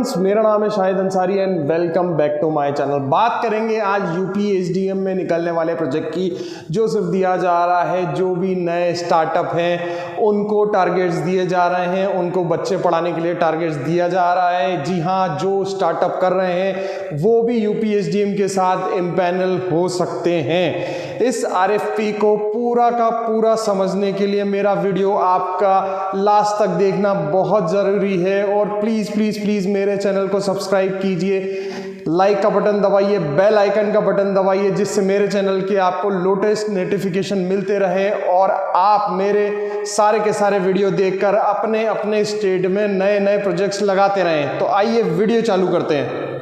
Friends, मेरा नाम है Shahid Ansari and welcome back to my channel. बात करेंगे आज यूपी एसडीएम में निकलने वाले प्रोजेक्ट की, जो सिर्फ दिया जा रहा है जो भी नए स्टार्टअप हैं उनको टारगेट्स दिए जा रहे हैं, उनको बच्चे पढ़ाने के लिए टारगेट्स दिया जा रहा है। जी हाँ, जो स्टार्टअप कर रहे हैं वो भी यूपी एसडीएम के साथ इम्पैनल हो सकते हैं। इस आरएफपी को पूरा का पूरा समझने के लिए मेरा वीडियो आपका लास्ट तक देखना बहुत ज़रूरी है और प्लीज़ प्लीज़ प्लीज़ मेरे चैनल को सब्सक्राइब कीजिए, लाइक का बटन दबाइए, बेल आइकन का बटन दबाइए, जिससे मेरे चैनल के आपको लेटेस्ट नोटिफिकेशन मिलते रहे और आप मेरे सारे के सारे वीडियो देखकर अपने अपने स्टेट में नए नए प्रोजेक्ट्स लगाते रहें। तो आइए वीडियो चालू करते हैं।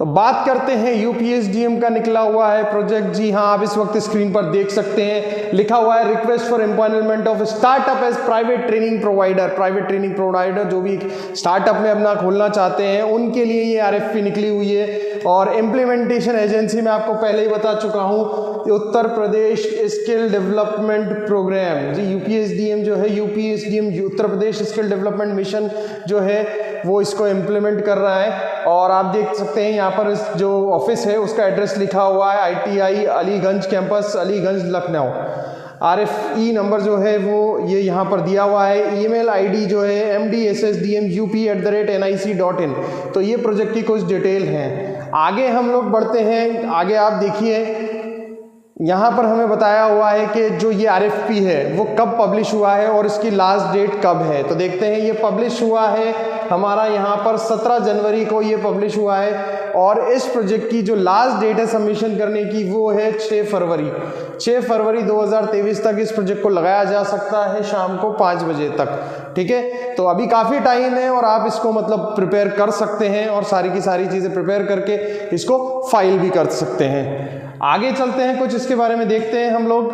तो बात करते हैं यूपीएसडीएम का निकला हुआ है प्रोजेक्ट। जी हाँ, आप इस वक्त स्क्रीन पर देख सकते हैं, लिखा हुआ है request for employment of startup as private training provider. Private training provider जो भी स्टार्टअप में अपना खोलना चाहते हैं उनके लिए ये आरएफपी निकली हुई है। और इम्प्लीमेंटेशन एजेंसी में आपको पहले ही बता चुका हूँ, उत्तर प्रदेश स्किल डेवलपमेंट प्रोग्राम। जी यूपीएसडीएम जो है, यूपीएसडीएम उत्तर प्रदेश स्किल डेवलपमेंट मिशन जो है वो इसको इम्प्लीमेंट कर रहा है। और आप देख सकते हैं यहाँ पर इस जो ऑफिस है उसका एड्रेस लिखा हुआ है ITI Aliganj campus, Aliganj, Lucknow. RFE number जो है वो ये यहाँ पर दिया हुआ है। ईमेल ID जो है mdssdmup@nic.in। तो ये प्रोजेक्ट की कुछ डिटेल हैं। आगे हम लोग बढ़ते हैं, आगे आप देखिए यहाँ पर हमें बताया हुआ है कि जो ये RFP है वो कब पब्लिश हुआ है और इसकी लास्ट डेट कब है। तो देखते हैं, ये पब्लिश हुआ है हमारा यहाँ पर 17 जनवरी को ये पब्लिश हुआ है। और इस प्रोजेक्ट की जो लास्ट डेट है सबमिशन करने की वो है 6 फरवरी। 6 फरवरी 2023 तक इस प्रोजेक्ट को लगाया जा सकता है शाम को 5 बजे तक। ठीक है, तो अभी काफ़ी टाइम है और आप इसको मतलब प्रिपेयर कर सकते हैं और सारी की सारी चीज़ें प्रिपेयर करके इसको फाइल भी कर सकते हैं। आगे चलते हैं, कुछ इसके बारे में देखते हैं हम लोग।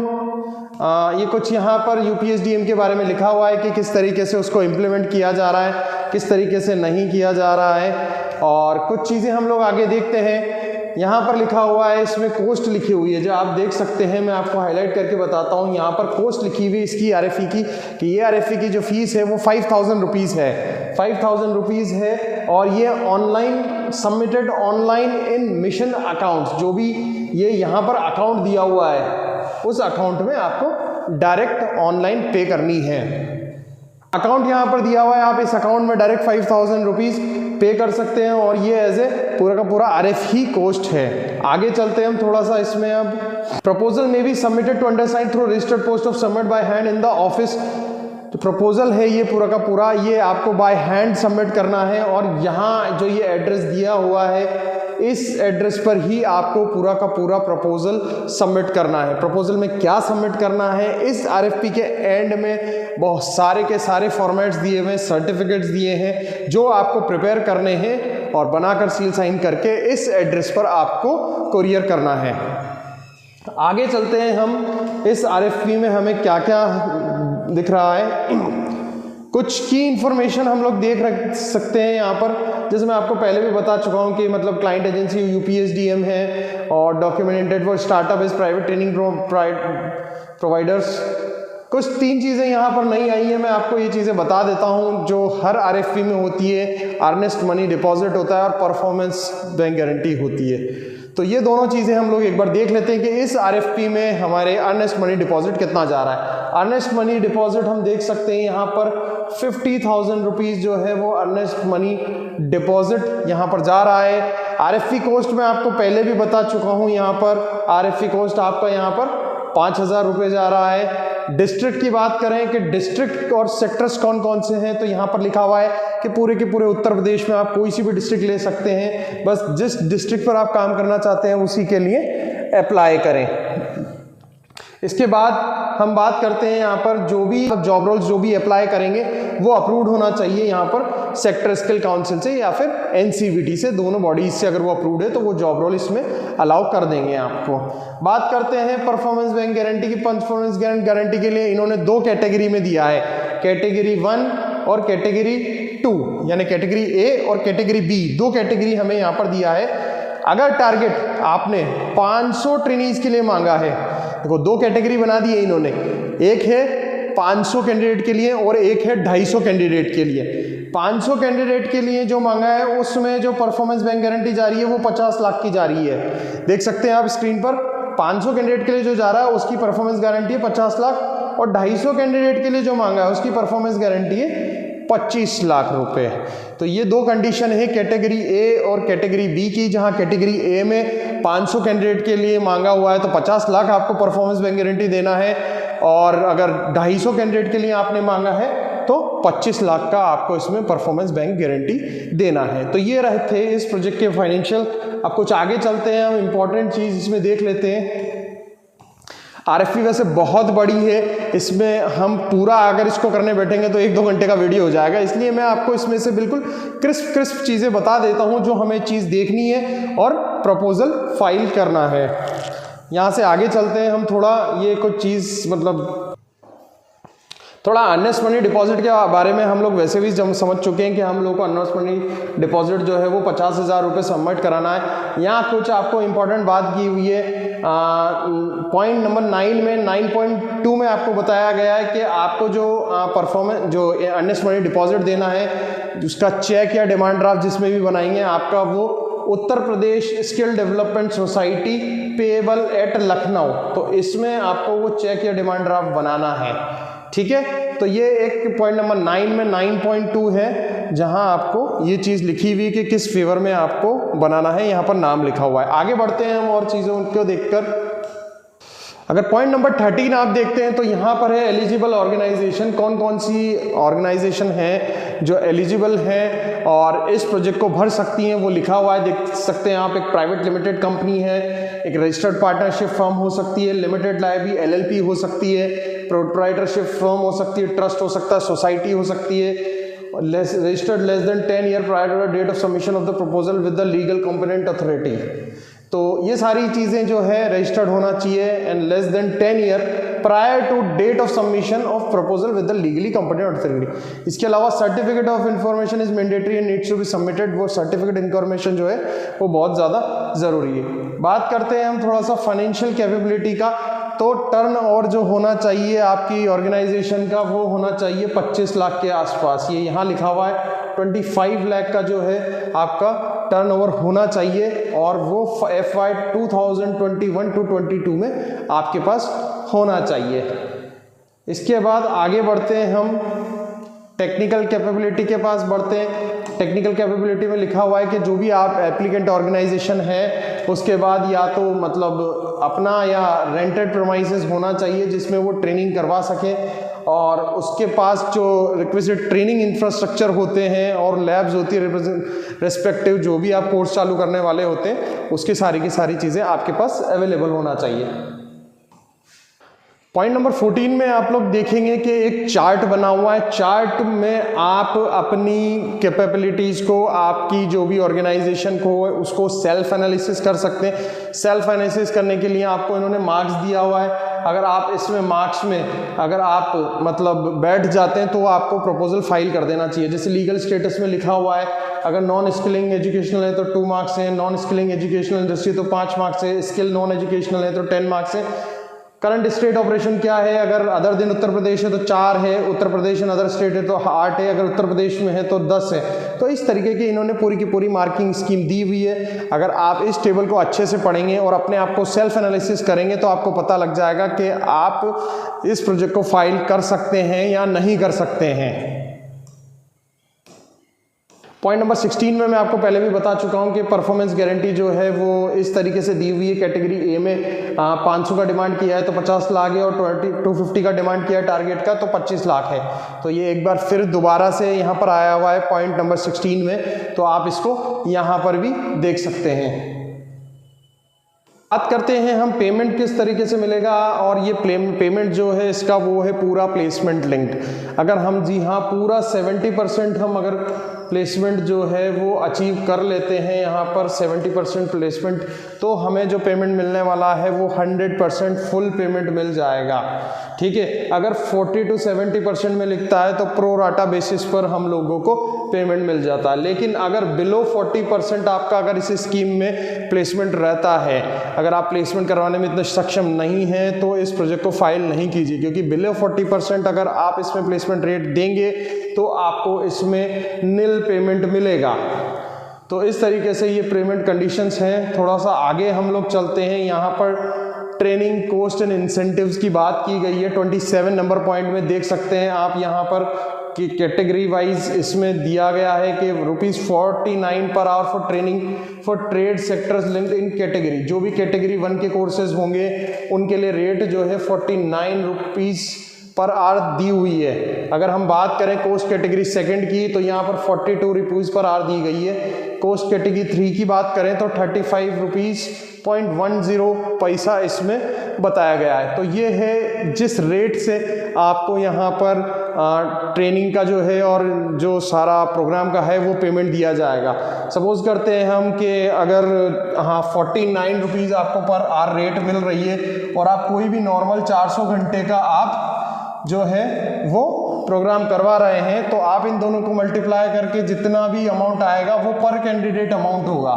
ये कुछ यहाँ पर यूपीएसडीएम के बारे में लिखा हुआ है कि किस तरीके से उसको इम्प्लीमेंट किया जा रहा है, किस तरीके से नहीं किया जा रहा है। और कुछ चीज़ें हम लोग आगे देखते हैं। यहाँ पर लिखा हुआ है, इसमें कोस्ट लिखी हुई है जो आप देख सकते हैं, मैं आपको हाईलाइट करके बताता हूँ। यहाँ पर कोस्ट लिखी हुई इसकी आरएफई की, कि ये आरएफई की जो फीस है वो 5000 रुपीज़ है, 5000 रुपीज़ है। और ये online submitted online in mission account, जो भी ये यहाँ पर अकाउंट दिया हुआ है उस अकाउंट में आपको डायरेक्ट ऑनलाइन पे करनी है। अकाउंट यहाँ पर दिया हुआ है, आप इस अकाउंट में डायरेक्ट 5000 रुपीज़ पे कर सकते हैं और ये एज ए पूरा का पूरा RFE कोस्ट है। आगे चलते हैं हम थोड़ा सा इसमें। अब प्रपोजल में भी submitted to undersign through registered post of submit by hand in the office. तो प्रपोजल है ये पूरा का पूरा, ये आपको बाय हैंड सबमिट करना है और यहाँ जो ये एड्रेस दिया हुआ है इस एड्रेस पर ही आपको पूरा का पूरा प्रपोजल सबमिट करना है। प्रपोजल में क्या सबमिट करना है, इस RFP के एंड में बहुत सारे के सारे फॉर्मेट्स दिए हुए हैं, सर्टिफिकेट्स दिए हैं जो आपको प्रिपेयर करने हैं और बनाकर सील साइन करके इस एड्रेस पर आपको कुरियर करना है। आगे चलते हैं हम, इस RFP में हमें क्या क्या दिख रहा है। कुछ की इंफॉर्मेशन हम लोग देख सकते हैं यहाँ पर, जैसे मैं आपको पहले भी बता चुका हूँ कि मतलब क्लाइंट एजेंसी यूपीएसडीएम है और documented for startup is private training providers. कुछ 3 चीज़ें यहाँ पर नहीं आई है, मैं आपको ये चीज़ें बता देता हूँ जो हर RFP में होती है। अर्नेस्ट मनी डिपॉजिट होता है और परफॉर्मेंस बैंक गारंटी होती है। तो ये दोनों चीज़ें हम लोग एक बार देख लेते हैं कि इस RFP में हमारे अर्नेस्ट मनी डिपॉजिट कितना जा रहा है। अर्नेस्ट मनी डिपॉजिट हम देख सकते हैं यहाँ पर 50,000 रुपीज़ जो है वो अर्नेस्ट मनी डिपॉजिट यहाँ पर जा रहा है। RFP कोस्ट में आपको पहले भी बता चुका हूँ, यहाँ पर RFP कोस्ट आपका यहाँ पर 5000 रुपये जा रहा है। डिस्ट्रिक्ट की बात करें कि डिस्ट्रिक्ट और सेक्टर्स कौन कौन से हैं, तो यहाँ पर लिखा हुआ है कि पूरे के पूरे उत्तर प्रदेश में आप कोई सी भी डिस्ट्रिक्ट ले सकते हैं, बस जिस डिस्ट्रिक्ट पर आप काम करना चाहते हैं उसी के लिए अप्लाई करें। इसके बाद हम बात करते हैं यहाँ पर जो भी जॉब रोल्स जो भी अप्लाई करेंगे वो अप्रूव्ड होना चाहिए यहाँ पर सेक्टर स्किल काउंसिल से या फिर NCVT से, दोनों बॉडीज से अगर वो अप्रूव्ड है तो वो जॉब रोल इसमें अलाउ कर देंगे आपको। बात करते हैं परफॉर्मेंस बैंक गारंटी की। परफॉर्मेंस गारंटी के लिए इन्होंने 2 कैटेगरी में दिया है, कैटेगरी 1 और कैटेगरी 2, यानी कैटेगरी A और कैटेगरी B, 2 कैटेगरी हमें यहाँ पर दिया है। अगर टारगेट आपने 500 ट्रेनीज के लिए मांगा है, देखो 2 कैटेगरी बना दी है इन्होंने, एक है 500 कैंडिडेट के लिए और एक है 250 कैंडिडेट के लिए। 500 कैंडिडेट के लिए जो मांगा है उसमें जो परफॉर्मेंस बैंक गारंटी जा रही है वो 50 लाख की जा रही है। देख सकते हैं आप स्क्रीन पर 500 कैंडिडेट के लिए जो जा रहा है उसकी परफॉर्मेंस गारंटी है 50 लाख और 250 कैंडिडेट के लिए जो मांगा है उसकी परफॉर्मेंस गारंटी है 25 लाख रुपए। तो ये दो कंडीशन है कैटेगरी ए और कैटेगरी बी की, जहां कैटेगरी ए में 500 कैंडिडेट के लिए मांगा हुआ है तो 50 लाख आपको परफॉर्मेंस बैंक गारंटी देना है, और अगर 250 कैंडिडेट के लिए आपने मांगा है तो 25 लाख का आपको इसमें परफॉर्मेंस बैंक गारंटी देना है। तो ये रहे थे इस प्रोजेक्ट के फाइनेंशियल। अब कुछ आगे चलते हैं, हम इंपॉर्टेंट चीज इसमें देख लेते हैं। आरएफपी वैसे बहुत बड़ी है, इसमें हम पूरा अगर इसको करने बैठेंगे तो 1-2 घंटे का वीडियो हो जाएगा, इसलिए मैं आपको इसमें से बिल्कुल क्रिस्प चीज़ें बता देता हूं जो हमें चीज़ देखनी है और प्रपोजल फाइल करना है। यहाँ से आगे चलते हैं हम थोड़ा, ये कुछ चीज़ मतलब थोड़ा अर्नेस्ट मनी डिपॉजिट के बारे में हम लोग वैसे भी समझ चुके हैं कि हम लोग को अर्नेस्ट मनी डिपॉजिट जो है वो 50,000 रुपये सबमिट कराना है। यहाँ कुछ आपको इम्पोर्टेंट बात की हुई है, पॉइंट नंबर 9 में 9.2 में आपको बताया गया है कि आपको जो परफॉर्मेंस जो अर्नेस्ट मनी डिपॉजिट देना है, उसका चेक या डिमांड ड्राफ्ट जिसमें भी बनाएंगे आपका वो Uttar Pradesh skill development society payable at Lucknow, तो इसमें आपको वो चेक या डिमांड ड्राफ्ट बनाना है। ठीक है, तो ये एक पॉइंट नंबर 9 में 9.2 है जहां आपको ये चीज लिखी हुई कि किस फेवर में आपको बनाना है, यहां पर नाम लिखा हुआ है। आगे बढ़ते हैं हम और चीजों को देखकर। अगर पॉइंट नंबर 13 आप देखते हैं तो यहाँ पर है एलिजिबल ऑर्गेनाइजेशन, कौन कौन सी ऑर्गेनाइजेशन है जो एलिजिबल है और इस प्रोजेक्ट को भर सकती हैं, वो लिखा हुआ है, देख सकते हैं आप। एक प्राइवेट लिमिटेड कंपनी है, एक रजिस्टर्ड पार्टनरशिप फर्म हो सकती है, लिमिटेड लायबिलिटी एलएलपी हो सकती है, प्रोप्राइटरशिप फर्म हो सकती है, ट्रस्ट हो सकता है, सोसाइटी हो सकती है, registered less than 10 year prior to the date of submission of the proposal with the legal competent authority. तो ये सारी चीज़ें जो है रजिस्टर्ड होना चाहिए and less than 10 year prior to date of submission of proposal with the legally competent authority. इसके अलावा certificate of information is mandatory and needs to be submitted, वो सर्टिफिकेट इन्फॉर्मेशन जो है वो बहुत ज़्यादा ज़रूरी है। बात करते हैं हम थोड़ा सा फाइनेंशियल कैपेबिलिटी का, तो टर्न ओवर जो होना चाहिए आपकी ऑर्गेनाइजेशन का वो होना चाहिए 25 लाख के आसपास। ये यहाँ लिखा हुआ है 25 लाख का जो है आपका टर्नओवर होना चाहिए और वो FY 2021-22 में आपके पास होना चाहिए। इसके बाद आगे बढ़ते हैं हम टेक्निकल कैपेबिलिटी के पास बढ़ते हैं। टेक्निकल कैपेबिलिटी में लिखा हुआ है कि जो भी आप एप्लीकेंट ऑर्गेनाइजेशन है उसके बाद या तो मतलब अपना या रेंटेड प्रीमाइसेस होना चाहिए जिसमें वो ट्रेनिंग करवा सके, और उसके पास जो रिक्विजिट ट्रेनिंग इंफ्रास्ट्रक्चर होते हैं और लैब्स होती है रेस्पेक्टिव जो भी आप कोर्स चालू करने वाले होते हैं उसकी सारी की सारी चीज़ें आपके पास अवेलेबल होना चाहिए। पॉइंट नंबर 14 में आप लोग देखेंगे कि एक चार्ट बना हुआ है। चार्ट में आप अपनी कैपेबिलिटीज़ को, आपकी जो भी ऑर्गेनाइजेशन को उसको सेल्फ एनालिसिस कर सकते हैं। सेल्फ एनालिसिस करने के लिए आपको इन्होंने मार्क्स दिया हुआ है। अगर आप इसमें मार्क्स में अगर आप मतलब बैठ जाते हैं तो आपको प्रपोजल फाइल कर देना चाहिए। जैसे लीगल स्टेटस में लिखा हुआ है, अगर नॉन स्किलिंग एजुकेशनल है तो 2 मार्क्स हैं, नॉन स्किलिंग एजुकेशनल इंडस्ट्री तो 5 मार्क्स है, स्किल नॉन एजुकेशनल है तो 10 मार्क्स है। करंट स्टेट ऑपरेशन क्या है, अगर अदर दिन उत्तर प्रदेश है तो 4 है, Uttar Pradesh and other state है तो 8 है, अगर उत्तर प्रदेश में है तो 10 है। तो इस तरीके की इन्होंने पूरी की पूरी मार्किंग स्कीम दी हुई है। अगर आप इस टेबल को अच्छे से पढ़ेंगे और अपने आप को सेल्फ एनालिसिस करेंगे तो आपको पता लग जाएगा कि आप इस प्रोजेक्ट को फाइल कर सकते हैं या नहीं कर सकते हैं। पॉइंट नंबर 16 में मैं आपको पहले भी बता चुका हूं कि परफॉर्मेंस गारंटी जो है वो इस तरीके से दी हुई है। कैटेगरी ए में 500 का डिमांड किया है तो 50 लाख है, और 250 का डिमांड किया है टारगेट का तो 25 लाख है। तो ये एक बार फिर दोबारा से यहाँ पर आया हुआ है पॉइंट नंबर 16 में, तो आप इसको यहाँ पर भी देख सकते हैं। बात करते हैं हम पेमेंट किस तरीके से मिलेगा, और ये पेमेंट जो है इसका वो है पूरा प्लेसमेंट लिंक्ड। अगर हम जी हाँ पूरा 70% हम अगर प्लेसमेंट जो है वो अचीव कर लेते हैं यहाँ पर 70% प्लेसमेंट, तो हमें जो पेमेंट मिलने वाला है वो 100% फुल पेमेंट मिल जाएगा। ठीक है। अगर 40 to 70% में लिखता है तो प्रो राटा बेसिस पर हम लोगों को पेमेंट मिल जाता है। लेकिन अगर बिलो 40% आपका अगर इस स्कीम में प्लेसमेंट रहता है, अगर आप प्लेसमेंट करवाने में इतने सक्षम नहीं हैं तो इस प्रोजेक्ट को फाइल नहीं कीजिए, क्योंकि बिलो 40% अगर आप इसमें प्लेसमेंट रेट देंगे तो आपको इसमें नील पेमेंट मिलेगा। तो इस तरीके से ये पेमेंट कंडीशंस हैं। थोड़ा सा आगे हम लोग चलते हैं। यहाँ पर ट्रेनिंग कॉस्ट एंड इंसेंटिव्स की बात की गई है। 27 नंबर पॉइंट में देख सकते हैं आप यहाँ पर कि कैटेगरी वाइज इसमें दिया गया है कि ₹49 per hour for training for trade sectors linked in category. जो भी कैटेगरी 1 के कोर्सेज होंगे उनके लिए रेट जो है ₹49 पर आवर दी हुई है। अगर हम बात करें कोर्स कैटेगरी 2 की तो यहाँ पर ₹42 पर आवर दी गई है। कोर्स कैटेगरी 3 की बात करें तो ₹35.10 इसमें बताया गया है। तो ये है जिस रेट से आपको यहाँ पर ट्रेनिंग का जो है और जो सारा प्रोग्राम का है वो पेमेंट दिया जाएगा। सपोज करते हैं हम कि अगर ₹49 आपको पर आवर रेट मिल रही है और आप कोई भी नॉर्मल 400 घंटे का आप जो है वो प्रोग्राम करवा रहे हैं, तो आप इन दोनों को मल्टीप्लाई करके जितना भी अमाउंट आएगा वो पर कैंडिडेट अमाउंट होगा।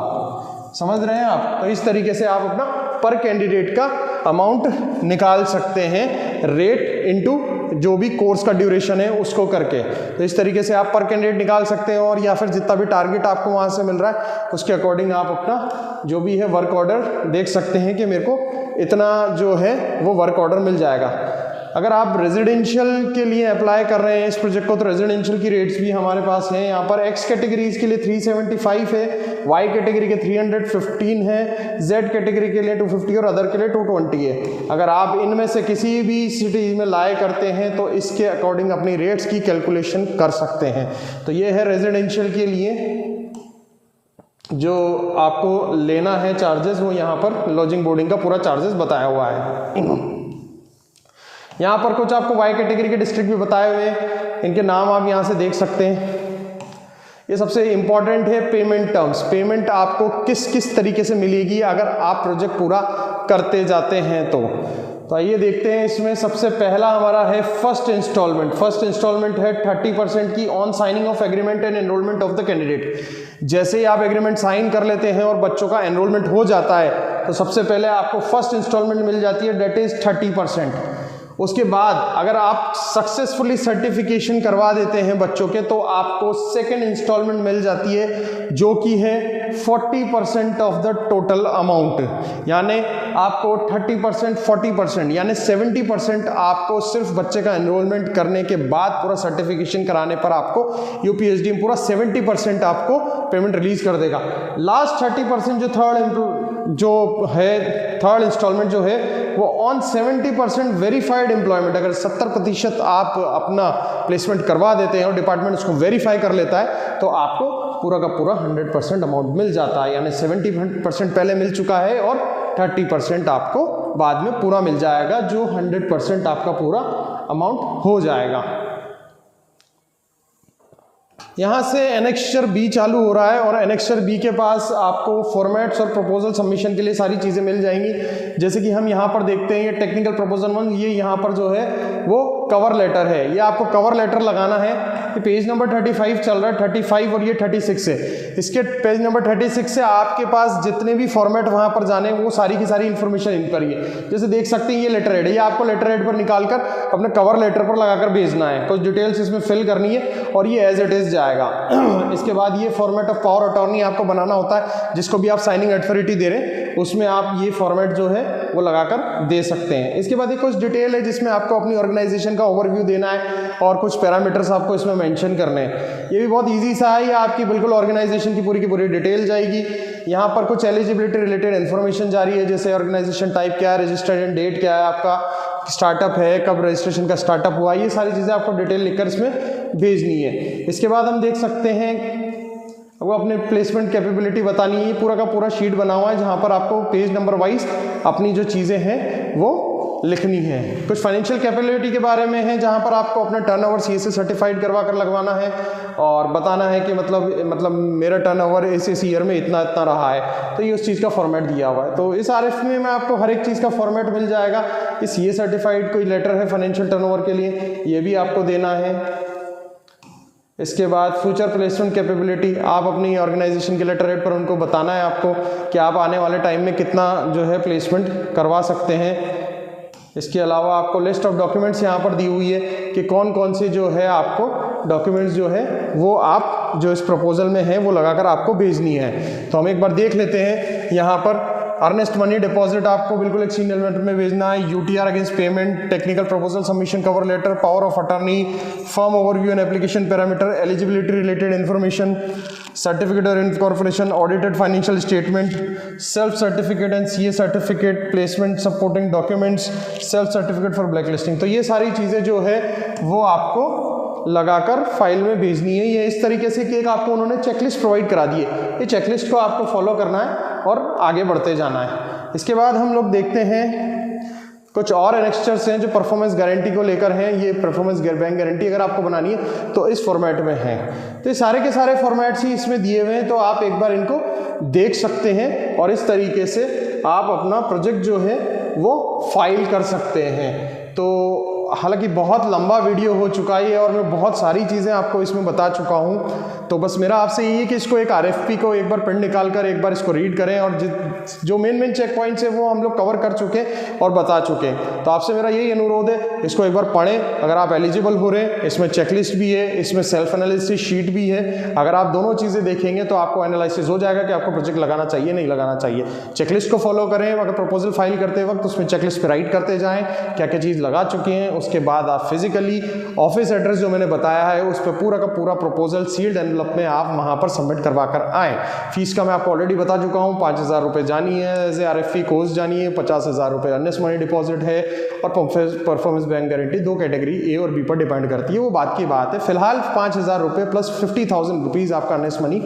समझ रहे हैं आप? तो इस तरीके से आप अपना पर कैंडिडेट का अमाउंट निकाल सकते हैं, रेट इनटू जो भी कोर्स का ड्यूरेशन है उसको करके। तो इस तरीके से आप पर कैंडिडेट निकाल सकते हैं, और या फिर जितना भी टारगेट आपको वहाँ से मिल रहा है उसके अकॉर्डिंग आप अपना जो भी है वर्क ऑर्डर देख सकते हैं कि मेरे को इतना जो है वो वर्क ऑर्डर मिल जाएगा। अगर आप रेजिडेंशियल के लिए अप्लाई कर रहे हैं इस प्रोजेक्ट को तो रेजिडेंशियल की रेट्स भी हमारे पास हैं। यहाँ पर एक्स कैटेगरीज के लिए 375 है, वाई कैटेगरी के 315 है, जेड कैटेगरी के लिए 250 और अदर के लिए 220 है। अगर आप इनमें से किसी भी सिटी में लाए करते हैं तो इसके अकॉर्डिंग अपनी रेट्स की कैलकुलेशन कर सकते हैं। तो ये है रेजिडेंशियल के लिए जो आपको लेना है चार्जेस, वो यहाँ पर लॉजिंग बोर्डिंग का पूरा चार्जेस बताया हुआ है। यहाँ पर कुछ आपको वाई कैटेगरी के डिस्ट्रिक्ट भी बताए हुए हैं, इनके नाम आप यहाँ से देख सकते हैं। ये सबसे इम्पॉर्टेंट है पेमेंट टर्म्स। पेमेंट आपको किस किस तरीके से मिलेगी अगर आप प्रोजेक्ट पूरा करते जाते हैं तो आइए देखते हैं। इसमें सबसे पहला हमारा है फर्स्ट इंस्टॉलमेंट। फर्स्ट इंस्टॉलमेंट है 30% की on signing off agreement and enrolment of the candidate. जैसे ही आप एग्रीमेंट साइन कर लेते हैं और बच्चों का एनरोलमेंट हो जाता है तो सबसे पहले आपको फर्स्ट इंस्टॉलमेंट मिल जाती है, डेट इज 30%। उसके बाद अगर आप सक्सेसफुली सर्टिफिकेशन करवा देते हैं बच्चों के तो आपको सेकेंड इंस्टॉलमेंट मिल जाती है जो कि है 40% ऑफ द टोटल अमाउंट। यानी आपको 30% 40% यानी 70% आपको सिर्फ बच्चे का एनरोलमेंट करने के बाद पूरा सर्टिफिकेशन कराने पर आपको यूपीएसडी में पूरा 70% आपको पेमेंट रिलीज कर देगा। लास्ट 30% थर्ड इंस्टॉलमेंट जो है वो ऑन 70% वेरीफाइड एम्प्लॉयमेंट। अगर 70% आप अपना प्लेसमेंट करवा देते हैं और डिपार्टमेंट उसको वेरीफाई कर लेता है तो आपको पूरा का पूरा 100% अमाउंट मिल जाता है। यानी 70% पहले मिल चुका है और 30% आपको बाद में पूरा मिल जाएगा, जो 100% आपका पूरा अमाउंट हो जाएगा। यहाँ से एनेक्सचर बी चालू हो रहा है और एनेक्सचर बी के पास आपको फॉर्मेट्स और प्रपोजल सबमिशन के लिए सारी चीज़ें मिल जाएंगी। जैसे कि हम यहाँ पर देखते हैं ये टेक्निकल प्रपोजल 1, ये यहाँ पर जो है वो कवर लेटर है। ये आपको कवर लेटर लगाना है। ये पेज नंबर 35 चल रहा है, 35 और ये 36 है। इसके पेज नंबर 36 से आपके पास जितने भी फॉर्मेट वहाँ पर जाने वो सारी की सारी इन्फॉर्मेशन इन पर ही है। जैसे देख सकते हैं ये लेटर हेड है, ये आपको लेटर हेड पर निकाल कर अपने कवर लेटर पर लगाकर भेजना है। कुछ डिटेल्स इसमें फिल करनी है और ये एज इट इज जाएगा। इसके बाद ये फॉर्मेट ऑफ पावर अटॉर्नी आपको बनाना होता है, जिसको भी आप साइनिंग अथॉरिटी दे रहे हैं उसमें आप ये फॉर्मेट जो है वो लगाकर दे सकते हैं। इसके बाद ये कुछ डिटेल है जिसमें आपको अपनी ऑर्गेनाइजेशन का ओवरव्यू देना है और कुछ पैरामीटर्स आपको इसमें मेंशन करने हैं। ये भी बहुत इजी सा है, ये आपकी बिल्कुल ऑर्गेनाइजेशन की पूरी डिटेल जाएगी। यहाँ पर कुछ एलिजिबिलिटी रिलेटेड इन्फॉर्मेशन जारी है, जैसे ऑर्गेनाइजेशन टाइप क्या है, रजिस्टर्ड डेट क्या है, आपका स्टार्टअप है, कब रजिस्ट्रेशन का स्टार्टअप हुआ, ये सारी चीज़ें आपको डिटेल लिखकर इसमें भेजनी है। इसके बाद हम देख सकते हैं वो अपने प्लेसमेंट कैपेबिलिटी बतानी है। पूरा का पूरा शीट बना हुआ है जहाँ पर आपको पेज नंबर वाइज अपनी जो चीज़ें हैं वो लिखनी है। कुछ फाइनेंशियल कैपेबिलिटी के बारे में है जहाँ पर आपको अपना टर्नओवर CSA सर्टिफाइड करवा कर लगवाना है और बताना है कि मतलब मेरा टर्नओवर इस ईयर में इतना रहा है, तो ये उस चीज़ का फॉर्मेट दिया हुआ है। तो इस RFP में आपको हर एक चीज़ का फॉर्मेट मिल जाएगा। ये CA सर्टिफाइड कोई लेटर है फाइनेंशियल टर्नओवर के लिए, ये भी आपको देना है। इसके बाद फ्यूचर प्लेसमेंट कैपेबिलिटी, आप अपनी ऑर्गेनाइजेशन के लेटर हेड पर उनको बताना है आपको कि आप आने वाले टाइम में कितना जो है प्लेसमेंट करवा सकते हैं। इसके अलावा आपको लिस्ट ऑफ डॉक्यूमेंट्स यहाँ पर दी हुई है कि कौन कौन से जो है आपको डॉक्यूमेंट्स जो है वो आप जो इस प्रपोजल में है वो लगाकर आपको भेजनी है। तो हम एक बार देख लेते हैं। यहाँ पर अर्नेस्ट मनी डिपॉजिट आपको बिल्कुल एक सीनियर एलिमेंट में भेजना है। UTR against payment, technical proposal submission, cover letter, power of attorney, firm overview and application parameter, eligibility related information, certificate of incorporation, audited financial statement, self certificate and CA certificate, placement supporting documents, self certificate for blacklisting. तो ये सारी चीज़ें जो है वो आपको लगाकर file में भेजनी है। ये इस तरीके से कि एक आपको उन्होंने चेकलिस्ट प्रोवाइड करा दी है, ये चेकलिस्ट को आपको फॉलो करना है और आगे बढ़ते जाना है। इसके बाद हम लोग देखते हैं कुछ और एनेक्स्चर्स हैं जो परफॉर्मेंस गारंटी को लेकर हैं। ये परफॉर्मेंस बैंक गारंटी अगर आपको बनानी है तो इस फॉर्मेट में है। तो ये सारे के सारे फॉर्मेट्स ही इसमें दिए हुए हैं, तो आप एक बार इनको देख सकते हैं और इस तरीके से आप अपना प्रोजेक्ट जो है वो फाइल कर सकते हैं। तो हालांकि बहुत लंबा वीडियो हो चुका है और मैं बहुत सारी चीज़ें आपको इसमें बता चुका हूं, तो बस मेरा आपसे यही है कि इसको एक RFP को एक बार प्रिंट निकाल कर एक बार इसको रीड करें और जो मेन चेक पॉइंट्स है वो हम लोग कवर कर चुके और बता चुके। तो आपसे मेरा यही अनुरोध है, इसको एक बार पढ़ें। अगर आप एलिजिबल हो रहे हैं, इसमें चेकलिस्ट भी है, इसमें सेल्फ एनालिसिस शीट भी है। अगर आप दोनों चीज़ें देखेंगे तो आपको एनालिसिस हो जाएगा कि आपको प्रोजेक्ट लगाना चाहिए नहीं लगाना चाहिए। चेकलिस्ट को फॉलो करें, अगर प्रपोजल फाइल करते वक्त उसमें चेकलिस्ट पे राइट करते जाएँ क्या क्या चीज़ लगा चुके हैं। उसके बाद आप फिजिकली ऑफिस एड्रेस जो मैंने बताया है उस पर पूरा का पूरा प्रपोजल सील्ड एनवलप में आप वहाँ पर सबमिट करवा कर आएँ। फीस का मैं आपको ऑलरेडी बता चुका हूँ, 5,000 रुपये जानी है एज ए RFP कोर्स जानी है, 50,000 रुपये अर्नेस्ट मनी डिपॉजिट है और performance bank guarantee 2 category A और B पर डिपेंड करती है, वो बात की बात है। फिलहाल 5,000 रुपये प्लस 50,000 रुपीज़ आपका अर्नेस्ट मनी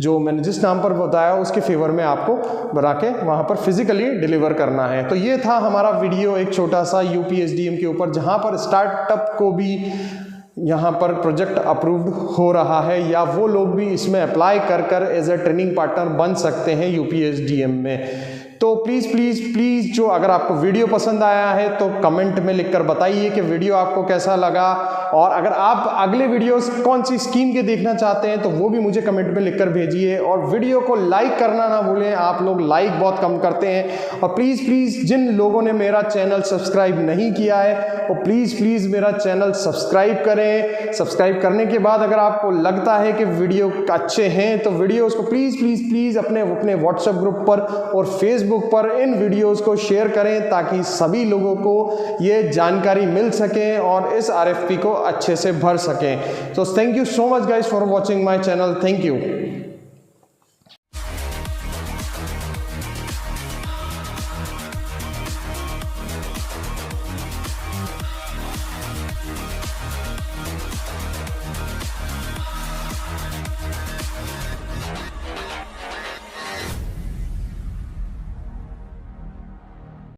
जो मैंने जिस नाम पर बताया उसके फेवर में आपको बना के वहाँ पर फिजिकली डिलीवर करना है। तो ये था हमारा वीडियो एक छोटा सा UPSDM के ऊपर, जहाँ पर स्टार्टअप को भी यहाँ पर प्रोजेक्ट अप्रूव्ड हो रहा है या वो लोग भी इसमें अप्लाई कर एज ए ट्रेनिंग पार्टनर बन सकते हैं UPSDM में। तो प्लीज़ प्लीज़ प्लीज़ जो अगर आपको वीडियो पसंद आया है तो कमेंट में लिखकर बताइए कि वीडियो आपको कैसा लगा, और अगर आप अगले वीडियोस कौन सी स्कीम के देखना चाहते हैं तो वो भी मुझे कमेंट में लिखकर भेजिए। और वीडियो को लाइक करना ना भूलें, आप लोग लाइक बहुत कम करते हैं। और प्लीज़ प्लीज़ जिन लोगों ने मेरा चैनल सब्सक्राइब नहीं किया है वो प्लीज़ प्लीज़ मेरा चैनल सब्सक्राइब करें। सब्सक्राइब करने के बाद अगर आपको लगता है कि वीडियो अच्छे हैं तो वीडियोज़ को प्लीज़ प्लीज़ प्लीज़ अपने व्हाट्सएप ग्रुप पर और फेसबुक पर इन वीडियोस को शेयर करें ताकि सभी लोगों को ये जानकारी मिल सके और इस RFP को अच्छे से भर सकें। तो thank you so much guys for watching my channel. Thank you.